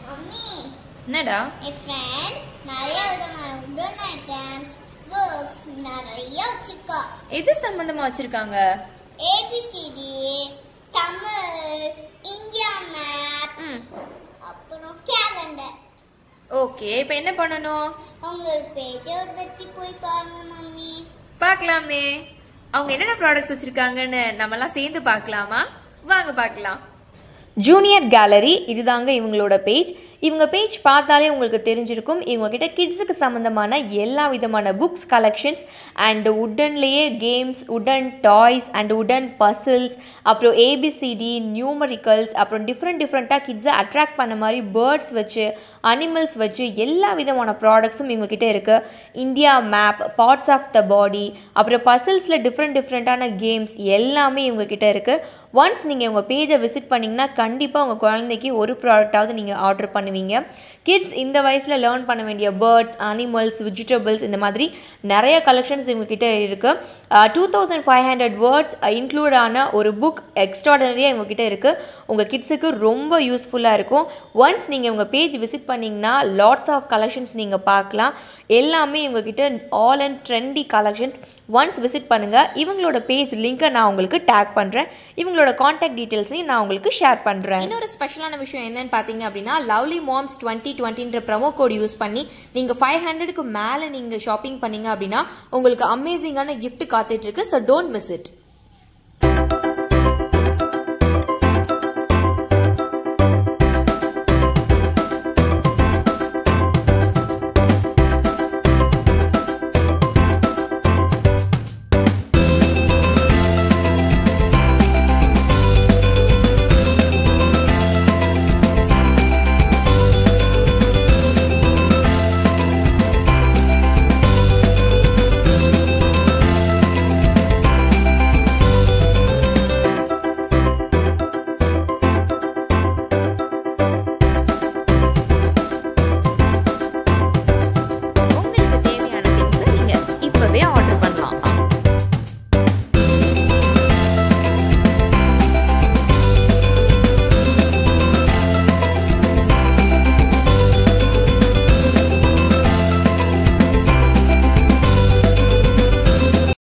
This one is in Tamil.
மம்மி என்னடா என் ஃப்ரெண்ட் நிறைய விதமான உடன் ஐட்டம்ஸ் புக்ஸ் நிறைய வச்சிருக்கா. எது சம்பந்தமா வச்சிருக்காங்க? ஏபிசிடி, தமிழ், இந்தியா மேப், அப்புறம் கேலண்டர். ஓகே, இப்போ என்ன பண்ணணும்? உங்க பேஜை தட்டி போய் பாருங்க மம்மி. பார்க்கலாமே. அவங்க என்னென்ன ப்ராடக்ட்ஸ் வச்சிருக்காங்கன்னு நம்மலாம் சேர்ந்து பார்க்கலாமா? வாங்க பார்க்கலாம். ஜூனியர் கேலரி இதுதாங்க இவங்களோட பேஜ். இவங்க பேஜ் பார்த்தாலே உங்களுக்கு தெரிஞ்சிருக்கும். இவங்க கிட்ட கிட்ஸுக்கு சம்மந்தமான எல்லா விதமான புக்ஸ் கலெக்ஷன்ஸ் அண்ட் உட்டன்லேயே கேம்ஸ், உடன் டாய்ஸ் அண்ட் உடன் பசில்ஸ், அப்புறம் ஏபிசிடி, நியூமரிக்கல்ஸ், அப்புறம் டிஃப்ரெண்ட்டாக கிட்ஸை அட்ராக்ட் பண்ண மாதிரி பேர்ட்ஸ் வச்சு, அனிமல்ஸ் வச்சு எல்லா விதமான ப்ராடக்ட்ஸும் இவங்ககிட்ட இருக்குது. India map, parts of the body, அப்புறம் பசில்ஸில் டிஃப்ரெண்ட்டான கேம்ஸ் எல்லாமே இவங்ககிட்ட இருக்குது. ஒன்ஸ் நீங்கள் உங்கள் பேஜை விசிட் பண்ணிங்கன்னா கண்டிப்பாக உங்கள் குழந்தைக்கு ஒரு ப்ராடக்டாவது நீங்கள் ஆர்டர் பண்ணுவீங்க. கிட்ஸ் இந்த வயசில் லேர்ன் பண்ண வேண்டிய பேர்ட்ஸ், அனிமல்ஸ், வெஜிடபிள்ஸ் இந்த மாதிரி நிறைய கலெக்ஷன்ஸ் இவங்ககிட்ட இருக்குது. 2500 வேர்ட்ஸ் இன்க்ளூட் ஆன ஒரு புக் எக்ஸ்ட்ராடனரியாக இவங்ககிட்ட இருக்குது. உங்கள் கிட்ஸுக்கு ரொம்ப யூஸ்ஃபுல்லாக இருக்கும். ஒன்ஸ் நீங்கள் உங்கள் பேஜ் விசிட் பண்ணிங்கன்னா லாட்ஸ் ஆஃப் கலெக்ஷன்ஸ் நீங்கள் பார்க்கலாம். எல்லாமே இவங்ககிட்ட all and trendy collections. Once visit பண்ணுங்கள். இவங்களோட பேஜ் லிங்கை நான் உங்களுக்கு டேக் பண்ணுறேன். இவங்களோட காண்டாக்ட் டீட்டெயில்ஸையும் நான் உங்களுக்கு ஷேர் பண்ணுறேன். இன்னொரு ஸ்பெஷலான விஷயம் என்னன்னு பார்த்தீங்க அப்படின்னா, லவ்லி மாம்ஸ் 2020ன்ற ப்ரோமோ கோட் யூஸ் பண்ணி நீங்கள் 500க்கு மேலே நீங்கள் ஷாப்பிங் பண்ணீங்க அப்படின்னா உங்களுக்கு அமேசிங்கான கிஃப்ட் காத்துட்டு இருக்கு. So don't miss it.